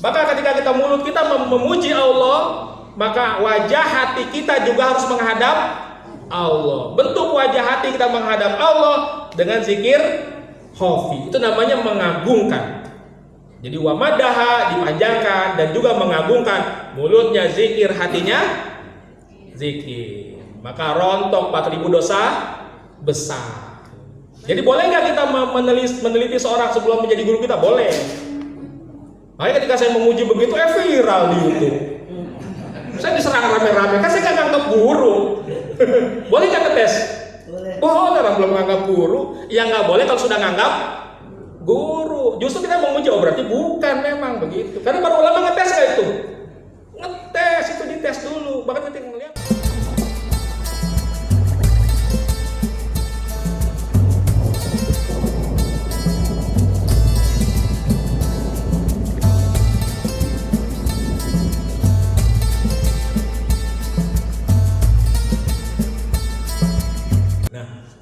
Maka ketika kita mulut kita memuji Allah, maka wajah hati kita juga harus menghadap Allah. Bentuk wajah hati kita menghadap Allah dengan zikir khofi. Itu namanya mengagungkan. Jadi wa madaha dipanjangkan dan juga mengagungkan. Mulutnya zikir, hatinya zikir. Maka rontok 4.000 dosa besar. Jadi boleh nggak kita meneliti seorang sebelum menjadi guru kita? Boleh. Makanya ketika saya memuji begitu, viral di YouTube. Saya diserang rame-rame, kan saya nggak nganggap guru. Boleh nggak ngetes? Boleh. Oh, orang belum nganggap guru. Ya nggak boleh kalau sudah nganggap guru. Justru kita memuji, oh berarti bukan, memang begitu. Karena para ulama ngetes nggak itu? Ngetes, itu dites dulu. Bahkan kita ngeliat.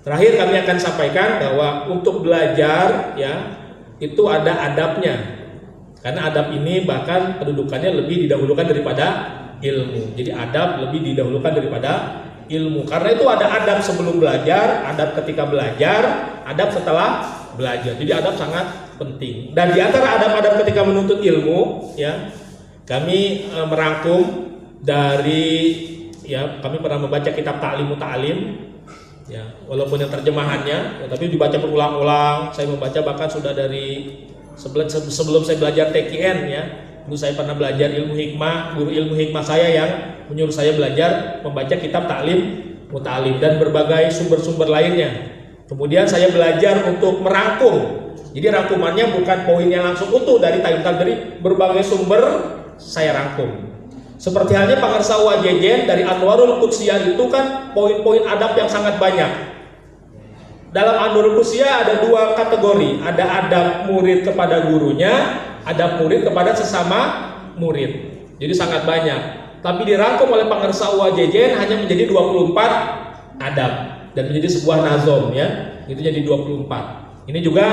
Terakhir kami akan sampaikan bahwa untuk belajar ya itu ada adabnya. Karena adab ini bahkan kedudukannya lebih didahulukan daripada ilmu. Jadi adab lebih didahulukan daripada ilmu. Karena itu ada adab sebelum belajar, adab ketika belajar, adab setelah belajar. Jadi adab sangat penting. Dan di antara adab-adab ketika menuntut ilmu ya, kami merangkum dari kami pernah membaca kitab Ta'limu Ta'lim. Ya, walaupun yang terjemahannya, ya, tapi dibaca berulang-ulang. Saya membaca bahkan sudah dari sebelum saya belajar TKN ya. Dulu saya pernah belajar ilmu hikmah, guru ilmu hikmah saya yang menyuruh saya belajar membaca kitab Ta'lim Muta'alim dan berbagai sumber-sumber lainnya. Kemudian saya belajar untuk merangkum. Jadi rangkumannya bukan poinnya langsung utuh dari dari berbagai sumber saya rangkum. Seperti halnya pengarsa Wajejen dari Anwarul Qudsiyah itu kan poin-poin adab yang sangat banyak. Dalam Anwarul Qudsiyah ada dua kategori, ada adab murid kepada gurunya, adab murid kepada sesama murid. Jadi sangat banyak. Tapi dirangkum oleh pengarsa Wajejen hanya menjadi 24 adab dan menjadi sebuah nazom ya. Itu jadi 24. Ini juga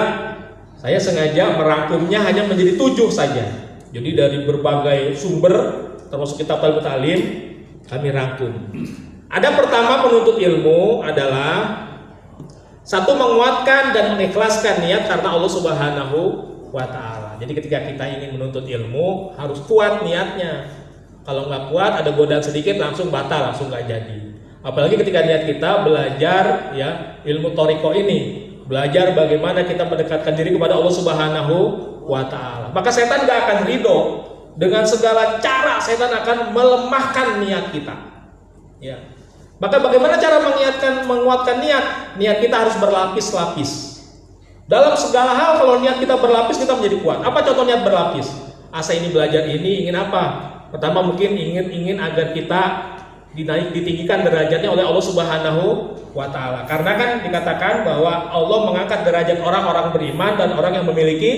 saya sengaja merangkumnya hanya menjadi 7 saja. Jadi dari berbagai sumber termasuk kitab Ta'limu Ta'lim kami rangkum. Ada pertama penuntut ilmu adalah satu, menguatkan dan mengikhlaskan niat karena Allah Subhanahu wa Ta'ala. Jadi ketika kita ingin menuntut ilmu harus kuat niatnya. Kalau nggak kuat, ada godaan sedikit langsung batal, langsung nggak jadi. Apalagi ketika niat kita belajar ya ilmu thariqah ini, belajar bagaimana kita mendekatkan diri kepada Allah Subhanahu wa Ta'ala. Maka setan nggak akan ridho. Dengan segala cara setan akan melemahkan niat kita. Ya. Maka bagaimana cara menguatkan niat? Niat kita harus berlapis-lapis. Dalam segala hal kalau niat kita berlapis kita menjadi kuat. Apa contoh niat berlapis? Asa ini belajar ini ingin apa? Pertama mungkin ingin agar kita ditinggikan derajatnya oleh Allah Subhanahu wa Ta'ala. Karena kan dikatakan bahwa Allah mengangkat derajat orang-orang beriman dan orang yang memiliki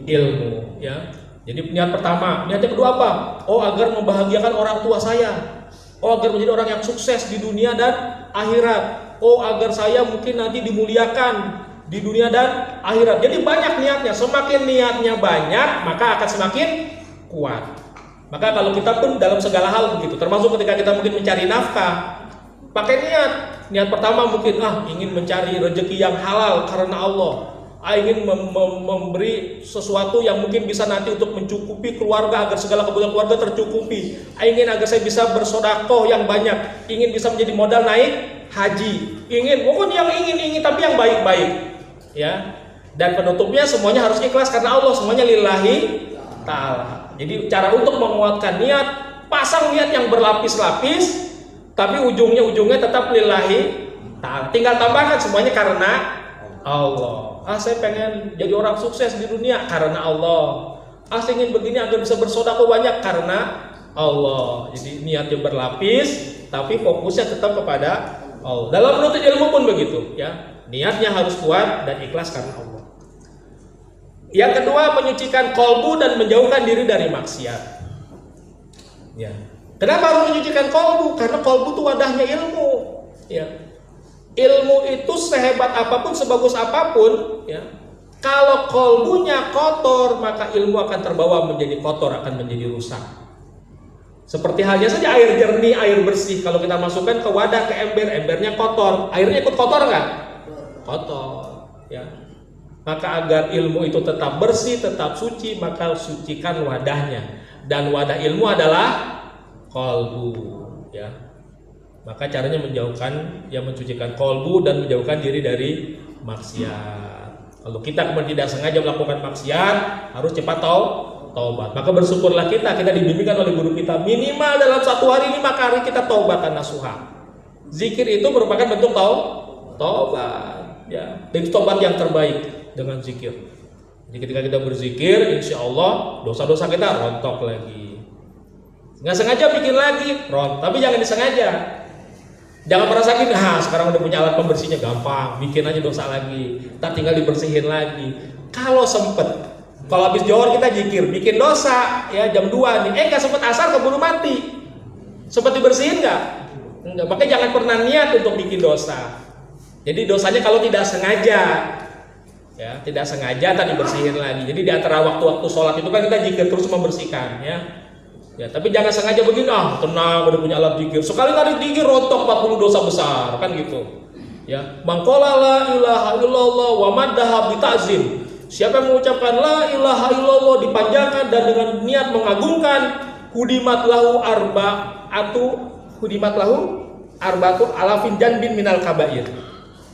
ilmu, ya. Jadi niat pertama, niat yang kedua apa? Oh, agar membahagiakan orang tua saya. Oh, agar menjadi orang yang sukses di dunia dan akhirat. Oh, agar saya mungkin nanti dimuliakan di dunia dan akhirat. Jadi banyak niatnya. Semakin niatnya banyak, maka akan semakin kuat. Maka kalau kita pun dalam segala hal begitu, termasuk ketika kita mungkin mencari nafkah, pakai niat. Niat pertama mungkin ingin mencari rezeki yang halal karena Allah. Ingin memberi sesuatu yang mungkin bisa nanti untuk mencukupi keluarga agar segala kebutuhan keluarga tercukupi. Ingin agar saya bisa bersedekah yang banyak. Ingin bisa menjadi modal naik haji. Pokoknya yang ingin tapi yang baik-baik. Ya. Dan penutupnya semuanya harus ikhlas karena Allah, semuanya lillahi ta'ala. Jadi cara untuk menguatkan niat, pasang niat yang berlapis-lapis, tapi ujungnya tetap lillahi ta'ala. Tinggal tambahkan semuanya karena Allah. Saya pengen jadi orang sukses di dunia karena Allah. Saya ingin begini agar bisa bersedekah banyak karena Allah. Jadi niatnya berlapis, tapi fokusnya tetap kepada Allah. Dalam menuntut ilmu pun begitu, ya. Niatnya harus kuat dan ikhlas karena Allah. Yang kedua, menyucikan kolbu dan menjauhkan diri dari maksiat. Ya. Kenapa harus menyucikan kolbu? Karena kolbu itu wadahnya ilmu. Ya. Ilmu itu sehebat apapun, sebagus apapun, ya. Kalau kolbunya kotor, maka ilmu akan terbawa menjadi kotor, akan menjadi rusak. Seperti halnya saja air jernih, air bersih. Kalau kita masukkan ke wadah, ke ember, embernya kotor, airnya ikut kotor nggak? Kotor. Ya. Maka agar ilmu itu tetap bersih, tetap suci, maka sucikan wadahnya. Dan wadah ilmu adalah kolbu. Ya. Maka caranya menjauhkan, ya mensucikan kolbu dan menjauhkan diri dari maksiat. Kalau kita kemudian tidak sengaja melakukan maksiat, harus cepat taubat. Maka bersyukurlah kita dibimbingkan oleh guru kita minimal dalam 1 hari 5 kali kita taubatan nasuha. Zikir itu merupakan bentuk taubat, ya. Dan taubat yang terbaik dengan zikir. Jadi ketika kita berzikir, insya Allah dosa-dosa kita rontok lagi. Nggak sengaja bikin lagi, tapi jangan disengaja. Jangan merasa gini, sekarang udah punya alat pembersihnya gampang, bikin aja dosa lagi, ntar tinggal dibersihin lagi. Kalau sempet, kalau habis johor kita zikir, bikin dosa, ya jam 2 nih, nggak sempet asar keburu mati, sempet dibersihin nggak? Enggak, makanya jangan pernah niat untuk bikin dosa. Jadi dosanya kalau tidak sengaja, ya tidak sengaja tadi dibersihin lagi. Jadi di antara waktu-waktu sholat itu kan kita zikir terus membersihkan, ya. Ya, tapi jangan sengaja begini, tenang udah punya alat zikir. Sekali kali zikir rontok 40 dosa besar, kan gitu. Ya, mangqala la ilaha illallah wa maddaha bi ta'zim. Siapa yang mengucapkan la ilaha illallah dipanjangkan dan dengan niat mengagungkan, hudimat lahu arba'atu alafin janbin minal kabair.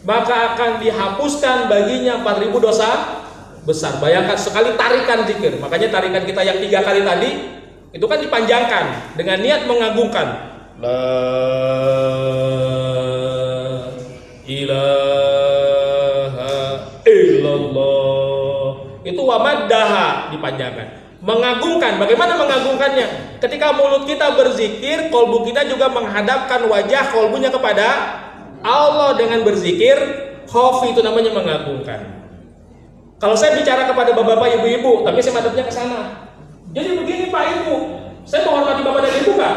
Maka akan dihapuskan baginya 4000 dosa besar. Bayangkan sekali tarikan zikir. Makanya tarikan kita yang 3 kali tadi itu kan dipanjangkan dengan niat mengagungkan. La ilaha illallah. Itu wamaddaha dipanjangkan. Mengagungkan, bagaimana mengagungkannya? Ketika mulut kita berzikir, kolbu kita juga menghadapkan wajah kolbunya kepada Allah dengan berzikir. Khofi itu namanya mengagungkan. Kalau saya bicara kepada bapak-bapak, ibu-ibu, tapi saya madepnya ke sana. Jadi begini Pak Ibu, saya menghormati Bapak dan Ibu nggak?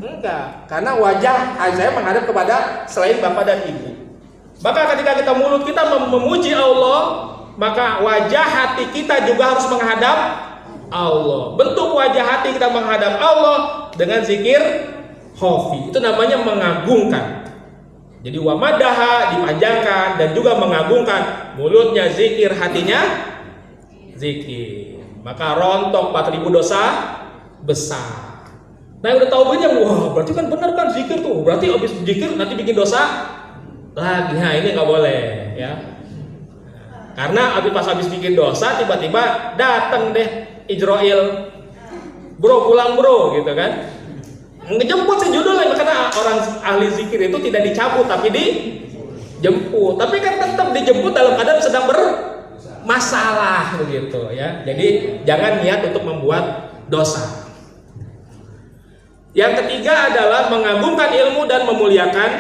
Enggak, karena wajah saya menghadap kepada selain Bapak dan Ibu. Maka ketika kita mulut kita memuji Allah, maka wajah hati kita juga harus menghadap Allah. Bentuk wajah hati kita menghadap Allah dengan zikir khofi. Itu namanya mengagungkan. Jadi wamadaha dipanjangkan dan juga mengagungkan. Mulutnya zikir, hatinya zikir. Maka rontok 4000 dosa besar. Nah yang udah tahu banyak, wah berarti kan benar kan zikir tuh. Berarti habis zikir nanti bikin dosa lagi. Nah ini nggak boleh, ya. Karena pas habis bikin dosa tiba-tiba datang deh Ijroil, bro pulang bro, gitu kan. Ngejemput sih judulnya, karena orang ahli zikir itu tidak dicabut tapi dijemput. Tapi kan tetap dijemput dalam keadaan sedang masalah begitu, ya. Jadi jangan niat untuk membuat dosa. Yang ketiga adalah mengagungkan ilmu dan memuliakan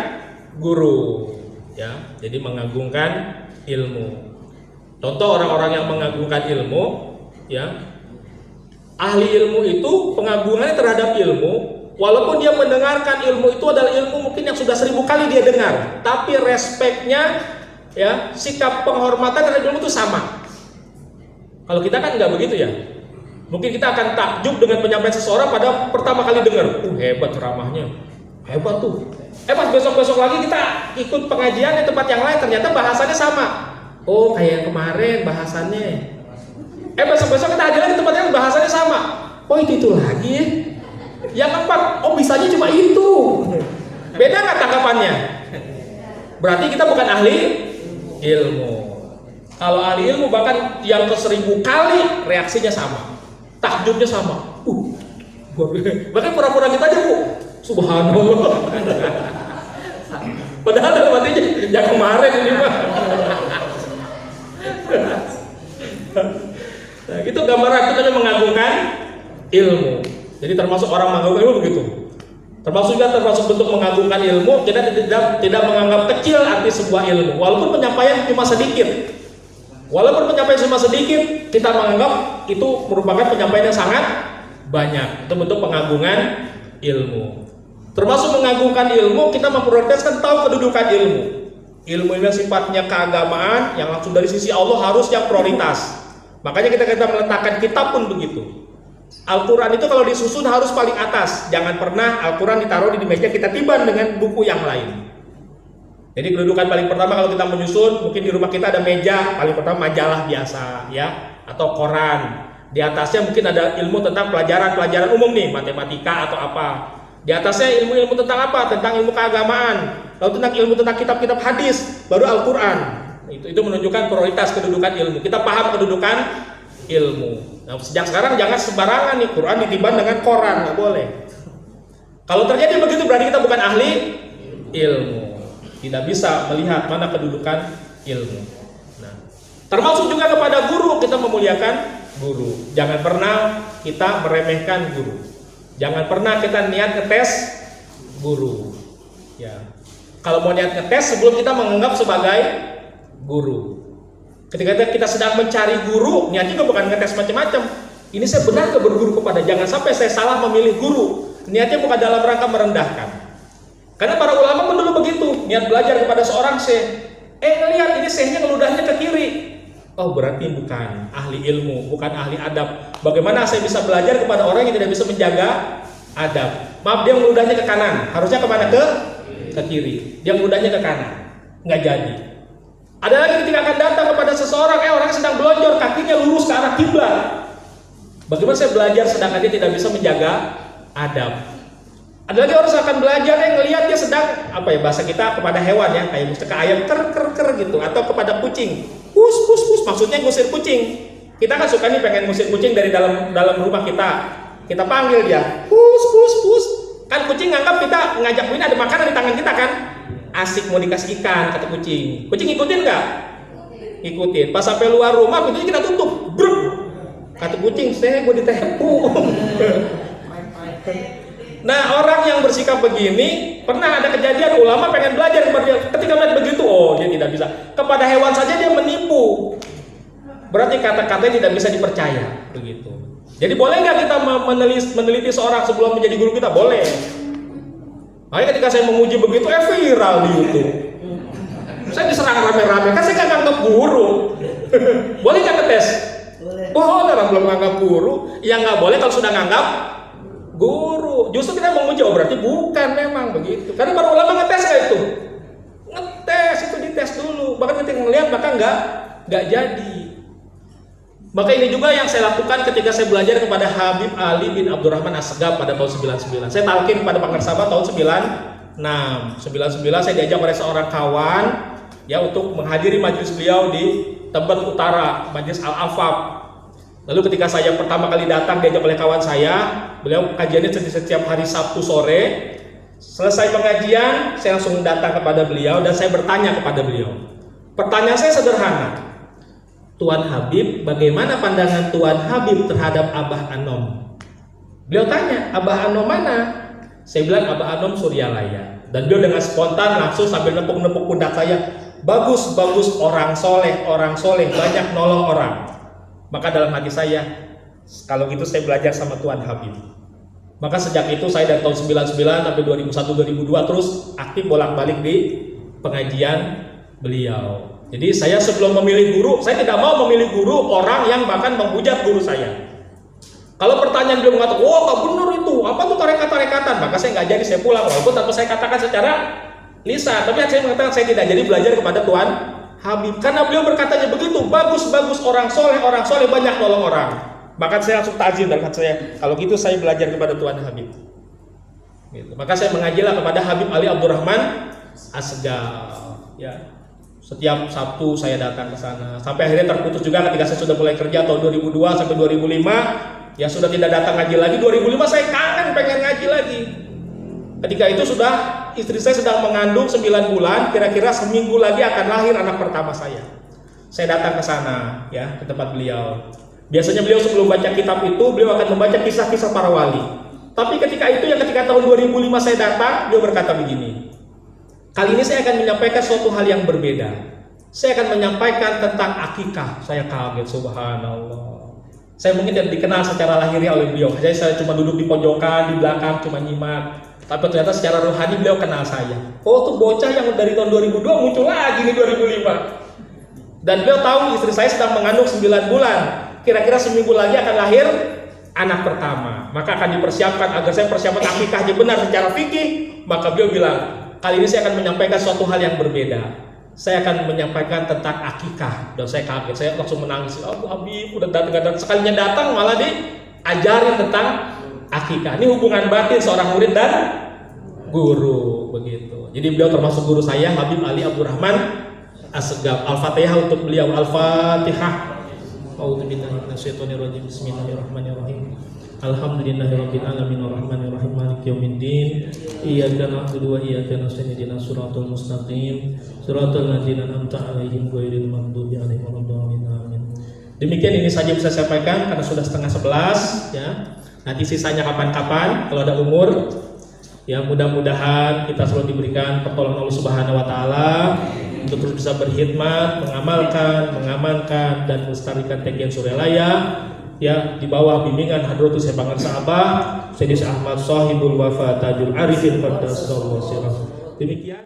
guru, ya. Jadi mengagungkan ilmu. Contoh orang-orang yang mengagungkan ilmu, ya. Ahli ilmu itu pengagungannya terhadap ilmu, walaupun dia mendengarkan ilmu itu adalah ilmu mungkin yang sudah 1000 kali dia dengar, tapi respeknya, ya, sikap penghormatan terhadap ilmu itu sama. Kalau kita kan nggak begitu, ya. Mungkin kita akan takjub dengan penyampaian seseorang pada pertama kali dengar, hebat ceramahnya, hebat tuh. Pas besok-besok lagi kita ikut pengajian di tempat yang lain, ternyata bahasannya sama. Oh kayak kemarin bahasannya. Besok-besok kita hadir lagi di tempat yang bahasannya sama. Oh itu lagi ya. Yang keempat, oh bisanya cuma itu. Beda nggak tanggapannya? Berarti kita bukan ahli ilmu. Kalau ahli ilmu bahkan yang ke 1000 kali reaksinya sama, takjubnya sama. Bahkan pura-pura kita aja Bu, subhanallah. Padahal dalam hatinya yang kemarin ini mah. Nah, itu gambaran itu namanya mengagungkan ilmu. Jadi termasuk orang mengagungkan ilmu begitu. Termasuk bentuk mengagungkan ilmu, kita tidak menganggap kecil arti sebuah ilmu, walaupun penyampaian cuma sedikit. Walaupun penyampaian cuma sedikit, kita menganggap itu merupakan penyampaian yang sangat banyak. Itu bentuk pengagungan ilmu. Termasuk mengagungkan ilmu, kita memprioritaskan tahu kedudukan ilmu. Ilmu yang sifatnya keagamaan yang langsung dari sisi Allah harus yang prioritas. Makanya kita meletakkan kitab pun begitu. Al-Quran itu kalau disusun harus paling atas. Jangan pernah Al-Quran ditaruh di meja kita tiban dengan buku yang lain. Jadi kedudukan paling pertama kalau kita menyusun, mungkin di rumah kita ada meja, paling pertama majalah biasa ya, atau koran. Di atasnya mungkin ada ilmu tentang pelajaran umum nih, matematika atau apa. Di atasnya ilmu-ilmu tentang apa? Tentang ilmu keagamaan. Lalu tentang ilmu tentang kitab-kitab hadis, baru Al-Quran. Itu menunjukkan prioritas kedudukan ilmu. Kita paham kedudukan ilmu. Nah, sejak sekarang jangan sembarangan nih Quran ditiban dengan koran, nggak boleh. Kalau terjadi begitu berarti kita bukan ahli ilmu. Tidak bisa melihat mana kedudukan ilmu. Nah, termasuk juga kepada guru, kita memuliakan guru. Jangan pernah kita meremehkan guru. Jangan pernah kita niat ngetes guru. Ya. Kalau mau niat ngetes sebelum kita menganggap sebagai guru. Ketika kita sedang mencari guru, niatnya bukan ngetes macam-macam. Ini saya benar ke berguru kepada, jangan sampai saya salah memilih guru. Niatnya bukan dalam rangka merendahkan. Karena para ulama pun dulu begitu, niat belajar kepada seorang syekh. Ngelihat ini syekhnya ngeludahnya ke kiri. Oh, berarti bukan ahli ilmu, bukan ahli adab. Bagaimana saya bisa belajar kepada orang yang tidak bisa menjaga adab? Maaf, dia ngeludahnya ke kanan, harusnya kemana? Ke kiri. Dia ngeludahnya ke kanan, nggak jadi. Ada lagi ketika akan datang kepada seseorang, orangnya sedang belonjor, kakinya lurus ke arah kiblat. Bagaimana saya belajar sedangkan dia tidak bisa menjaga adab? Ada lagi orang akan belajar, ngelihat dia sedang bahasa kita kepada hewan ya, kayak ke ayam ker gitu, atau kepada kucing, pus, maksudnya ngusir kucing. Kita kan suka nih pengen ngusir kucing dari dalam rumah kita. Kita panggil dia, pus. Kan kucing nganggap kita ngajak ini ada makanan di tangan kita kan. Asik mau dikasih ikan, kata kucing. Kucing ikutin nggak? Ikutin. Pas sampai luar rumah, pintunya kita tutup. Bruk. Kata kucing, saya gue ditepu. Nah, orang yang bersikap begini, pernah ada kejadian ulama pengen belajar kepada dia. Ketika melihat begitu, dia tidak bisa. Kepada hewan saja dia menipu. Berarti kata-katanya tidak bisa dipercaya, begitu. Jadi boleh nggak kita meneliti seorang sebelum menjadi guru kita? Boleh. Makanya ketika saya memuji begitu, viral di YouTube. Saya diserang rame-rame, kan saya nggak nganggap guru. Boleh nggak ngetes? Boleh, orang belum nganggap guru. Ya nggak boleh kalau sudah nganggap guru. Justru kita memuji, berarti bukan memang begitu. Karena para ulama ngetes kayak itu. Ngetes itu dites dulu. Bahkan ketika ngelihat maka nggak jadi. Maka ini juga yang saya lakukan ketika saya belajar kepada Habib Ali bin Abdurrahman As-Segaf pada tahun 99. Saya talqin kepada Pak Ngersabah tahun 99 saya diajak oleh seorang kawan ya untuk menghadiri majelis beliau di Tebet Utara, majelis Al-Afaf. Lalu ketika saya pertama kali datang diajak oleh kawan saya, beliau kajiannya setiap hari Sabtu sore. Selesai pengajian, saya langsung datang kepada beliau dan saya bertanya kepada beliau. Pertanyaan saya sederhana. Tuan Habib, bagaimana pandangan Tuan Habib terhadap Abah Anom? Beliau tanya, Abah Anom mana? Saya bilang Abah Anom Suryalaya. Dan beliau dengan spontan langsung sambil nepuk-nepuk pundak saya, bagus orang soleh, banyak nolong orang. Maka dalam hati saya, kalau gitu saya belajar sama Tuan Habib. Maka sejak itu saya dari tahun 99 sampai 2001-2002 terus aktif bolak-balik di pengajian beliau. Jadi saya sebelum memilih guru, saya tidak mau memilih guru orang yang bahkan menghujat guru saya. Kalau pertanyaan beliau mengatakan, nggak benar itu, apa tuh tarekat-tarekatan, maka saya nggak jadi, saya pulang. Walaupun tanpa saya katakan secara lisan, tapi saya mengatakan saya tidak jadi belajar kepada Tuan Habib. Karena beliau berkatanya begitu, bagus orang soleh banyak nolong orang. Maka saya langsung takzim dalam hati saya, kalau gitu saya belajar kepada Tuan Habib. Gitu. Maka saya mengajilah kepada Habib Ali Abdurrahman As-Segaf. Ya. Setiap Sabtu saya datang ke sana. Sampai akhirnya terputus juga ketika saya sudah mulai kerja tahun 2002 sampai 2005. Ya sudah tidak datang ngaji lagi. 2005 saya kangen pengen ngaji lagi. Ketika itu sudah istri saya sedang mengandung 9 bulan. Kira-kira seminggu lagi akan lahir anak pertama saya. Saya datang ke sana ya, ke tempat beliau. Biasanya beliau sebelum baca kitab itu beliau akan membaca kisah-kisah para wali. Tapi ketika tahun 2005 saya datang, beliau berkata begini. Kali ini saya akan menyampaikan suatu hal yang berbeda. Saya akan menyampaikan tentang akikah. Saya kaget, subhanallah. Saya mungkin tidak dikenal secara lahiriah oleh beliau. Saya cuma duduk di pojokan, di belakang, cuma nyimak. Tapi ternyata secara rohani beliau kenal saya. Oh tuh bocah yang dari tahun 2002 muncul lagi nih 2005. Dan beliau tahu istri saya sedang mengandung 9 bulan. Kira-kira seminggu lagi akan lahir anak pertama. Maka akan dipersiapkan agar saya persiapan akikahnya benar secara fikih. Maka beliau bilang, kali ini saya akan menyampaikan suatu hal yang berbeda. Saya akan menyampaikan tentang akikah. Dan saya kaget, saya langsung menangis. Oh Habib udah datang, sekalinya datang malah diajarin tentang akikah. Ini hubungan batin seorang murid dan guru begitu. Jadi beliau termasuk guru saya, Habib Ali Abdurrahman Assegaf. Al-Fatihah untuk beliau. Al-Fatihah. A'udzubillahi minasyaitonirrajim. Bismillahirrahmanirrahim. Alhamdulillahirabbil alamin arrahmanir rahim maliki yaumiddin. Iyyaka na'budu wa iyyaka nasta'in ihdinas siratal mustaqim. Siratal ladzina an'amta 'alaihim ghairil maghdubi 'alaihim waladdallin. Amin. Demikian ini saja bisa saya sampaikan karena sudah 10:30 ya. Nanti sisanya kapan-kapan kalau ada umur. Ya mudah-mudahan kita selalu diberikan pertolongan Allah Subhanahu wa taala untuk terus bisa berkhidmat, mengamalkan dan melestarikan Tagiyah Suryalaya ya di bawah bimbingan Hadratus Syekh Bangar Sahabah Sayyidi Ahmad Shahibul Wafa Tajul Arifin Qaddas. Demikian